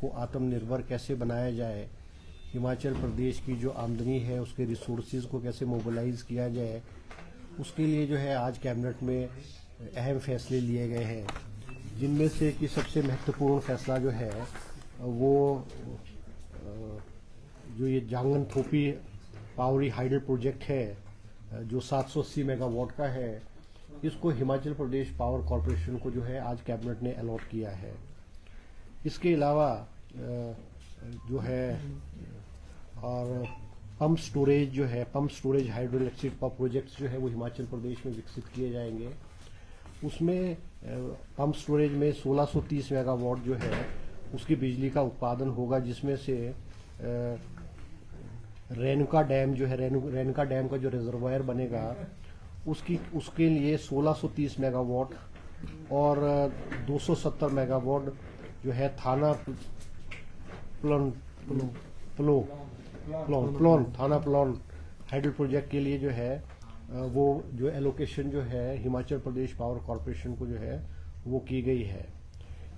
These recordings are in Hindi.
को आत्मनिर्भर कैसे बनाया जाए, हिमाचल प्रदेश की जो आमदनी है उसके रिसोर्सेज को कैसे मोबिलाइज किया जाए, उसके लिए जो है आज कैबिनेट में अहम फैसले लिए गए हैं। जिनमें से कि सबसे महत्वपूर्ण फैसला जो है वो जो ये जांगन थोपी पावरी हाइडल प्रोजेक्ट है जो 780 मेगावाट का है, इसको हिमाचल प्रदेश पावर कॉरपोरेशन को जो है आज कैबिनेट ने अलॉट किया है। इसके अलावा जो है और पंप स्टोरेज जो है, pump storage hydro electric power projects जो है वो हिमाचल प्रदेश में विकसित किए जाएंगे। उसमें पंप स्टोरेज में 1630 मेगावाट जो है उसकी बिजली का उत्पादन होगा, जिसमें से रेणुका डैम जो है, रेणुका डैम का जो रिजर्वायर बनेगा उसके लिए 1630 मेगावाट और 270 मेगावाट जो है थाना प्लोन हाइडल प्रोजेक्ट के लिए जो है वो जो एलोकेशन जो है हिमाचल प्रदेश पावर कॉरपोरेशन को जो है वो की गई है।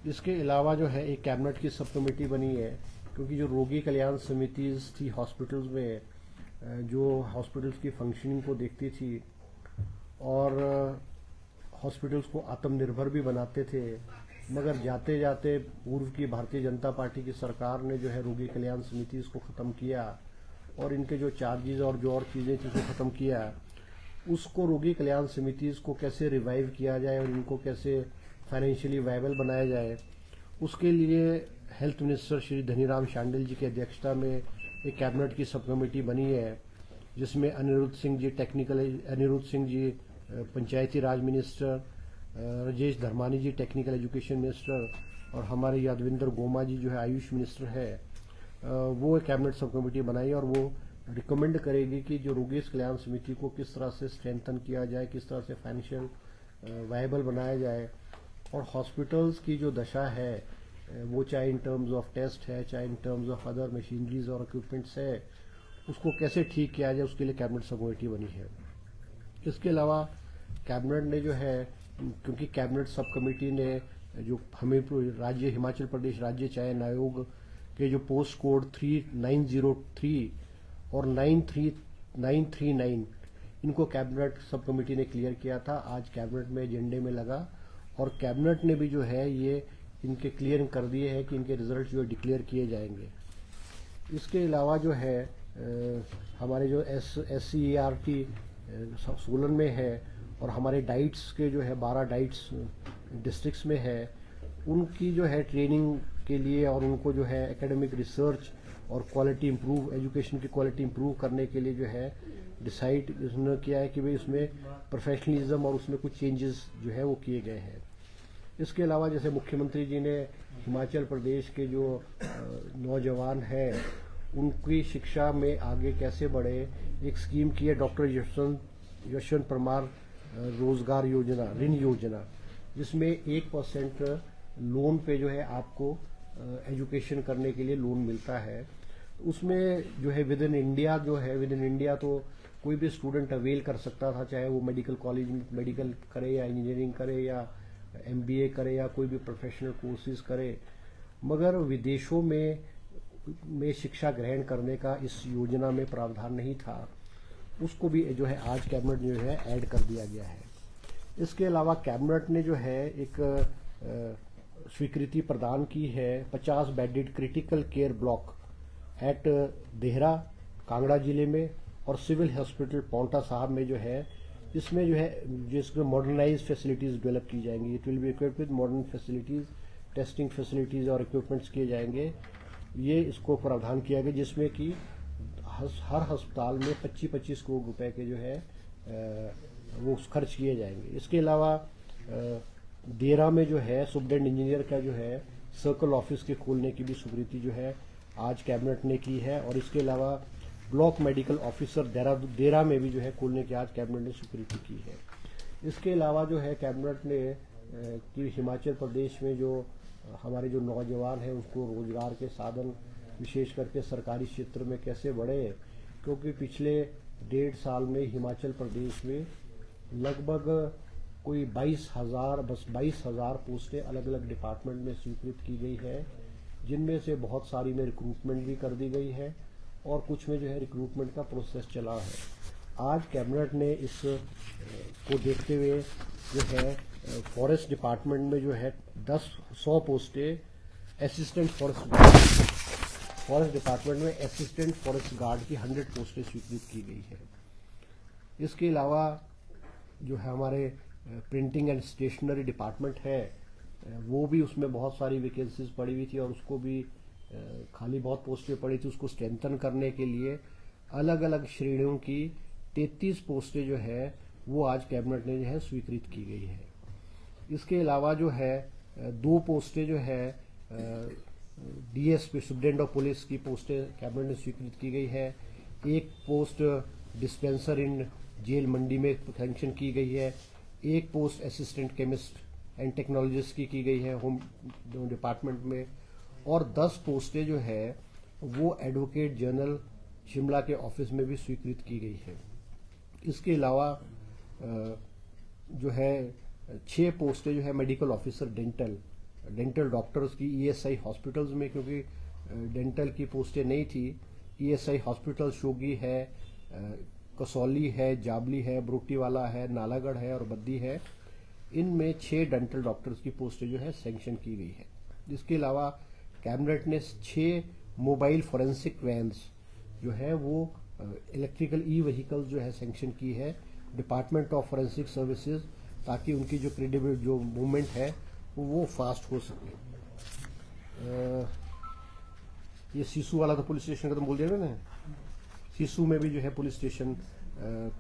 इसके अलावा जो है एक कैबिनेट की सब कमेटी बनी है, क्योंकि जो रोगी कल्याण समितिज थी हॉस्पिटल्स में, जो हॉस्पिटल्स की फंक्शनिंग को देखती थी और हॉस्पिटल्स को आत्मनिर्भर भी बनाते थे, मगर जाते जाते पूर्व की भारतीय जनता पार्टी की सरकार ने जो है रोगी कल्याण समितिज को ख़त्म किया और इनके जो चार्जेस और जो और चीज़ें थी उसको ख़त्म किया। उसको रोगी कल्याण समितिज को कैसे रिवाइव किया जाए और इनको कैसे फाइनेंशियली वायबल बनाया जाए, उसके लिए हेल्थ मिनिस्टर श्री धनीराम शांडिल जी की अध्यक्षता में एक कैबिनेट की सब कमेटी बनी है, जिसमें अनिरुद्ध सिंह जी पंचायती राज मिनिस्टर, राजेश धर्मानी जी टेक्निकल एजुकेशन मिनिस्टर और हमारे यादविंदर गोमा जी जो है आयुष मिनिस्टर है, वो एक कैबिनेट सब कमेटी बनाई और वो रिकमेंड करेगी कि जो रोगी कल्याण समिति को किस तरह से स्ट्रेंथन किया जाए, किस तरह से फाइनेंशियल वायबल बनाया जाए और हॉस्पिटल्स की जो दशा है वो चाहे इन टर्म्स ऑफ टेस्ट है, चाहे in terms of other machineries और इक्विपमेंट्स है, उसको कैसे ठीक किया जाए, उसके लिए कैबिनेट सब कमेटी बनी है। इसके अलावा कैबिनेट ने जो है, क्योंकि कैबिनेट सब कमेटी ने जो हमें राज्य हिमाचल प्रदेश राज्य चयन आयोग के जो पोस्ट कोड 3903 और 93939 इनको कैबिनेट सब कमेटी ने क्लियर किया था, आज कैबिनेट में एजेंडे में लगा और कैबिनेट ने भी जो है ये इनके क्लियर कर दिए हैं कि इनके रिजल्ट जो डिक्लेयर किए जाएंगे। इसके अलावा जो है हमारे जो SCERT सोलन में है और हमारे डाइट्स के जो है 12 डाइट्स डिस्ट्रिक्ट्स में है, उनकी जो है ट्रेनिंग के लिए और उनको जो है एकेडमिक रिसर्च और क्वालिटी इंप्रूव, एजुकेशन की क्वालिटी इंप्रूव करने के लिए जो है डिसाइड उसने किया है कि भाई उसमें प्रोफेशनलिज्म और उसमें कुछ चेंजेस जो है वो किए गए हैं। इसके अलावा जैसे मुख्यमंत्री जी ने हिमाचल प्रदेश के जो नौजवान हैं उनकी शिक्षा में आगे कैसे बढ़े, एक स्कीम की है डॉक्टर यशवंत परमार रोजगार योजना, ऋण योजना, जिसमें 1% लोन पे जो है आपको एजुकेशन करने के लिए लोन मिलता है। उसमें जो है विद इन इंडिया तो कोई भी स्टूडेंट अवेल कर सकता था, चाहे वो मेडिकल कॉलेज में मेडिकल करे या इंजीनियरिंग करे या MBA करे या कोई भी प्रोफेशनल कोर्सेज करे, मगर विदेशों में शिक्षा ग्रहण करने का इस योजना में प्रावधान नहीं था, उसको भी जो है आज कैबिनेट जो है ऐड कर दिया गया है। इसके अलावा कैबिनेट ने जो है एक स्वीकृति प्रदान की है 50 bedded critical care block at Dehra Kangra जिले में और सिविल हॉस्पिटल पौंटा साहब में जो है, इसमें जो है जिसमें मॉडर्नाइज फैसिलिटीज़ डेवलप की जाएंगी। It will be equipped with modern facilities, testing facilities और इक्विपमेंट्स किए जाएंगे। ये इसको प्रावधान किया गया जिसमें कि हर अस्पताल में 25-25 करोड़ रुपए के जो है वो खर्च किए जाएंगे। इसके अलावा देरा में जो है सुपरिटेंडेंट इंजीनियर का जो है सर्कल ऑफिस के खोलने की भी स्वीकृति जो है आज कैबिनेट ने की है और इसके अलावा ब्लॉक मेडिकल ऑफिसर देरा में भी जो है खोलने की आज कैबिनेट ने स्वीकृति की है। इसके अलावा जो है कैबिनेट ने कि हिमाचल प्रदेश में जो हमारे जो नौजवान हैं उसको रोजगार के साधन विशेष करके सरकारी क्षेत्र में कैसे बढ़े, क्योंकि पिछले 1.5 साल में हिमाचल प्रदेश में लगभग कोई 22,000 पोस्टें अलग अलग डिपार्टमेंट में स्वीकृत की गई है। जिनमें से बहुत सारी में रिक्रूटमेंट भी कर दी गई है और कुछ में जो है रिक्रूटमेंट का प्रोसेस चला है। आज कैबिनेट ने इस को देखते हुए जो है फॉरेस्ट डिपार्टमेंट में जो है 100 पोस्टें असिस्टेंट फॉरेस्ट डिपार्टमेंट में असिस्टेंट फॉरेस्ट गार्ड की 100 पोस्टें स्वीकृत की गई है। इसके अलावा जो है हमारे प्रिंटिंग एंड स्टेशनरी डिपार्टमेंट है वो भी उसमें बहुत सारी वैकेंसीज पड़ी हुई थी और उसको भी खाली बहुत पोस्टें पड़ी थी। उसको स्ट्रेंथन करने के लिए अलग अलग श्रेणियों की 33 पोस्टें जो है वो आज कैबिनेट ने जो है स्वीकृत की गई है। इसके अलावा जो है 2 पोस्टें जो है डीएसपी सुप्रिटेंडेंट ऑफ पुलिस की पोस्टें कैबिनेट ने स्वीकृत की गई है। एक पोस्ट डिस्पेंसर इन जेल मंडी में सैंक्शन की गई है। एक post assistant chemist and technologist की गई है होम डिपार्टमेंट में और 10 पोस्टें जो है वो एडवोकेट जनरल शिमला के ऑफिस में भी स्वीकृत की गई है। इसके अलावा जो है 6 पोस्टें जो है मेडिकल ऑफिसर डेंटल डॉक्टर्स की ईएसआई हॉस्पिटल्स में, क्योंकि डेंटल की पोस्टें नहीं थी। ईएसआई हॉस्पिटल शोगी है, कसौली है, जाबली है, ब्रोटीवाला है, नालागढ़ है और बद्दी है। इनमें 6 डेंटल डॉक्टर्स की पोस्टें जो है सैंक्शन की गई है। इसके अलावा कैबिनेट ने 6 मोबाइल फोरेंसिक वैन्स जो है वो इलेक्ट्रिकल ई व्हीकल्स जो है सैंक्शन की है डिपार्टमेंट ऑफ फोरेंसिक सर्विसेज, ताकि उनकी जो क्रेडिबल जो मूवमेंट है वो फास्ट हो सके। ये सीसू वाला तो पुलिस स्टेशन का तो बोल दिया ना, सीसू में भी जो है पुलिस स्टेशन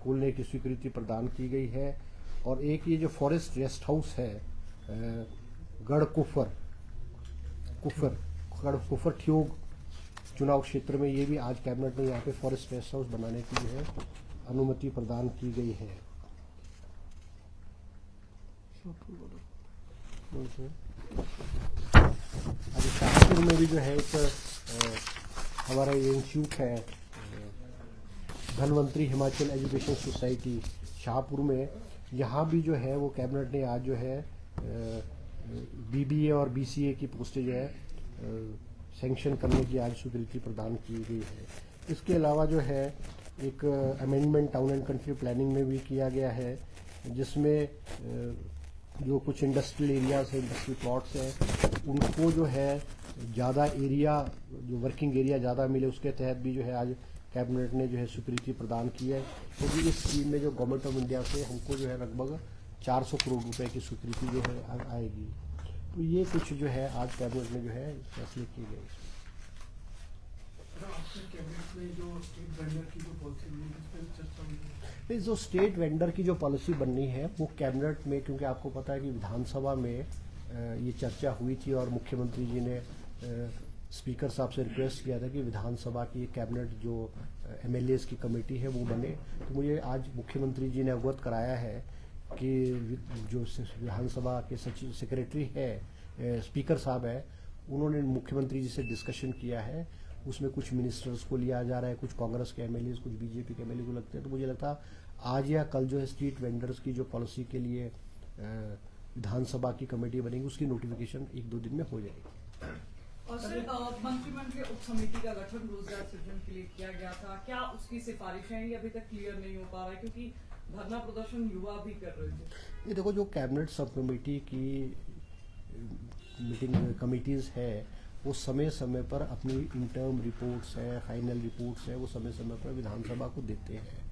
खोलने की स्वीकृति प्रदान की गई है। और एक ये जो फॉरेस्ट रेस्ट हाउस है गढ़कुफर ठियोग चुनाव क्षेत्र में, ये भी आज कैबिनेट ने यहाँ पे फॉरेस्ट रेस्ट हाउस बनाने की जो है अनुमति प्रदान की गई है। अभी शाहपुर में भी जो है एक हमारा इंस्टीट्यूट है धनवंतरी हिमाचल एजुकेशन सोसाइटी शाहपुर में, यहाँ भी जो है वो कैबिनेट ने आज जो है बीबीए और बीसीए की पोस्टें जो है सैंक्शन करने की आज स्वीकृति प्रदान की गई है। इसके अलावा जो है एक amendment town and country planning में भी किया गया है, जिसमें जो कुछ इंडस्ट्रियल एरियाज है, इंडस्ट्रियल प्लॉट्स हैं, उनको जो है ज़्यादा एरिया, जो वर्किंग एरिया ज़्यादा मिले, उसके तहत भी जो है आज कैबिनेट ने जो है स्वीकृति प्रदान की है। क्योंकि इस स्कीम में जो गवर्नमेंट ऑफ इंडिया से हमको जो है लगभग 400 करोड़ रुपए की स्वीकृति जो है आएगी। तो ये कुछ जो है आज कैबिनेट में जो है फैसले किए गए। जो स्टेट वेंडर की जो पॉलिसी बननी है वो कैबिनेट में, क्योंकि आपको पता है कि विधानसभा में ये चर्चा हुई थी और मुख्यमंत्री जी ने स्पीकर साहब से रिक्वेस्ट किया था कि विधानसभा की कैबिनेट जो एमएलएस की कमेटी है वो बने। तो मुझे आज मुख्यमंत्री जी ने अवगत कराया है कि जो विधानसभा के सचिव सेक्रेटरी है स्पीकर साहब है, उन्होंने मुख्यमंत्री जी से डिस्कशन किया है। उसमें कुछ मिनिस्टर्स को लिया जा रहा है, कुछ कांग्रेस के एमएलए, कुछ बीजेपी के एमएलए को लगते हैं। तो मुझे लगता आज या कल जो है स्ट्रीट वेंडर्स की जो पॉलिसी के लिए विधानसभा की कमेटी बनेगी उसकी नोटिफिकेशन 1-2 दिन में हो जाएगी। और सर मंत्रिमंडलीय उप समिति का गठन रोजगार सृजन के लिए किया गया था, क्या उसकी सिफारिशें ही अभी तक क्लियर नहीं हो पा रहा है, क्योंकि धरना प्रदर्शन युवा भी कर रहे थे। ये देखो, जो कैबिनेट सब कमेटी की मीटिंग कमिटीज़ है वो समय समय पर अपनी इंटर्म रिपोर्ट्स है, फाइनल रिपोर्ट्स है, वो समय समय पर विधानसभा को देते हैं।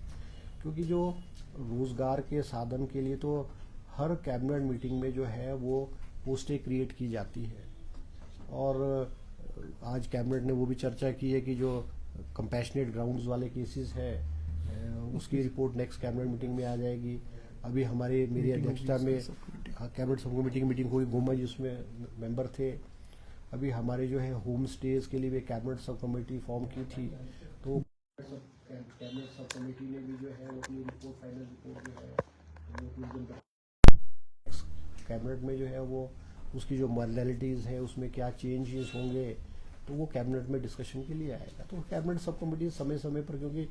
क्योंकि जो रोज़गार के साधन के लिए तो हर कैबिनेट मीटिंग में जो है वो पोस्टें क्रिएट की जाती है। और आज कैबिनेट ने वो भी चर्चा की है कि जो कंपैशनेट ग्राउंड्स वाले केसेस है उसकी रिपोर्ट नेक्स्ट कैबिनेट मीटिंग में आ जाएगी। अभी मेरी अध्यक्षता में कैबिनेट सब कमेटी की मीटिंग हुई, गोमा जी उसमें मेंबर थे। अभी हमारे जो है होम स्टेज के लिए भी कैबिनेट सब कमेटी फॉर्म की थी, तो कैबिनेट सब कमेटी ने भी जो है अपनी रिपोर्ट, फाइनल रिपोर्ट जो है वो कुछ दिन कैबिनेट में जो है वो उसकी जो मॉडलिटीज़ है उसमें क्या चेंजेस होंगे तो वो कैबिनेट में डिस्कशन के लिए आएगा। तो कैबिनेट सब कमेटी समय समय पर, क्योंकि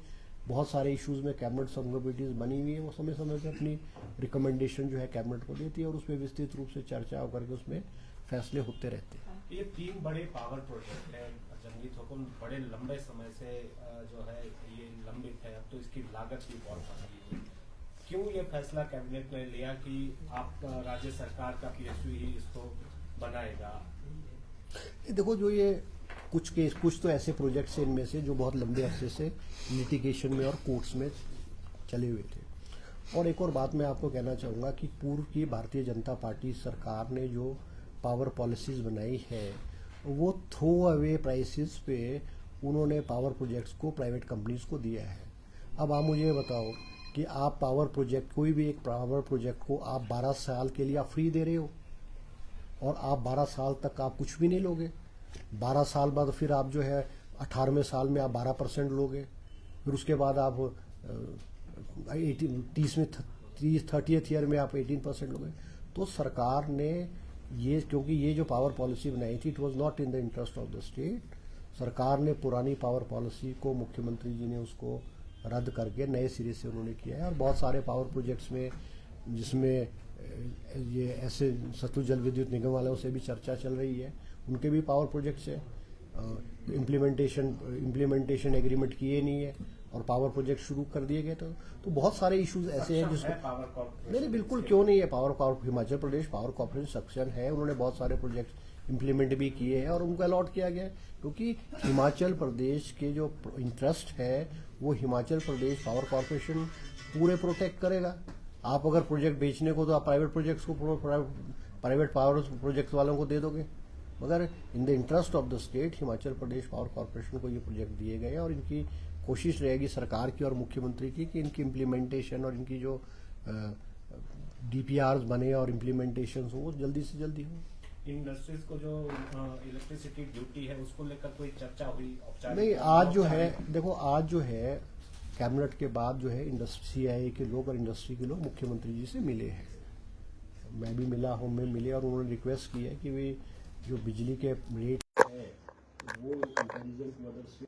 बहुत सारे इश्यूज़ में कैबिनेट सब कमेटीज़ बनी हुई है, वो समय समय पर अपनी रिकमेंडेशन जो है कैबिनेट को देती है और उसमें विस्तृत रूप से चर्चा होकर के उसमें फैसले होते रहते हैं। ये 3 बड़े पावर प्रोजेक्ट हैं जंगी थोपन, बड़े लंबे समय से जो है ये लंबित है। अब तो इसकी लागत भी बहुत बढ़ गई है। क्यों ये फैसला कैबिनेट ने लिया कि आप राज्य सरकार का PSU ही इसको बनाएगा? देखो, जो ये कुछ तो ऐसे प्रोजेक्ट्स हैं इनमें से जो बहुत लंबे अरसे से लिटिगेशन में और कोर्ट्स में चले हुए थे। और एक और बात मैं आपको कहना चाहूँगा कि पूर्व की भारतीय जनता पार्टी सरकार ने जो पावर पॉलिसीज़ बनाई है वो थ्रो अवे प्राइसेस पे उन्होंने पावर प्रोजेक्ट्स को प्राइवेट कंपनीज को दिया है। अब आप मुझे बताओ कि आप पावर प्रोजेक्ट, कोई भी एक पावर प्रोजेक्ट को आप 12 साल के लिए आप फ्री दे रहे हो और आप 12 साल तक आप कुछ भी नहीं लोगे। 12 साल बाद फिर आप जो है 18वें साल में आप 12% लोगे, फिर उसके बाद आप 30th ईयर में आप 18% लोगे। तो सरकार ने ये, क्योंकि ये जो पावर पॉलिसी बनाई थी it was not in the interest of the state, सरकार ने पुरानी पावर पॉलिसी को, मुख्यमंत्री जी ने उसको रद्द करके नए सिरे से उन्होंने किया है। और बहुत सारे पावर प्रोजेक्ट्स में, जिसमें ये ऐसे सतलुज जल विद्युत निगम वालों से भी चर्चा चल रही है, उनके भी पावर प्रोजेक्ट्स है, इम्प्लीमेंटेशन एग्रीमेंट किए नहीं है और पावर प्रोजेक्ट शुरू कर दिए गए। तो बहुत सारे इश्यूज ऐसे हैं जिसको नहीं, बिल्कुल क्यों नहीं है। हिमाचल प्रदेश पावर कॉर्पोरेशन सक्षम है, उन्होंने बहुत सारे प्रोजेक्ट इम्प्लीमेंट भी किए हैं और उनको अलॉट किया गया है, क्योंकि हिमाचल प्रदेश के जो इंटरेस्ट है वो हिमाचल प्रदेश पावर कॉर्पोरेशन पूरे प्रोटेक्ट करेगा। आप अगर प्रोजेक्ट बेचने को तो आप प्राइवेट प्रोजेक्ट्स को, प्राइवेट पावर प्रोजेक्ट वालों को दे दोगे, मगर in the interest of the state Himachal Pradesh power corporation को ये प्रोजेक्ट दिए गए हैं। और इनकी कोशिश रहेगी सरकार की और मुख्यमंत्री की कि इनकी इम्प्लीमेंटेशन और इनकी जो DPRs बने और इम्प्लीमेंटेशन हो वो जल्दी से जल्दी हो। इंडस्ट्रीज को जो इलेक्ट्रिसिटी ड्यूटी है उसको लेकर कोई चर्चा हुई? नहीं, आज जो है, देखो आज जो है कैबिनेट के बाद जो है CII के लोग और इंडस्ट्री के लोग मुख्यमंत्री जी से मिले हैं। मैं भी मिला हूँ, मैं मिले और उन्होंने रिक्वेस्ट की है कि वे जो बिजली के रेट है वो कंपैरिजन की मदद से,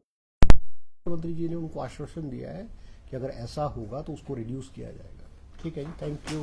मुख्यमंत्री जी ने उनको आश्वासन दिया है कि अगर ऐसा होगा तो उसको रिड्यूस किया जाएगा। ठीक है जी, थैंक यू।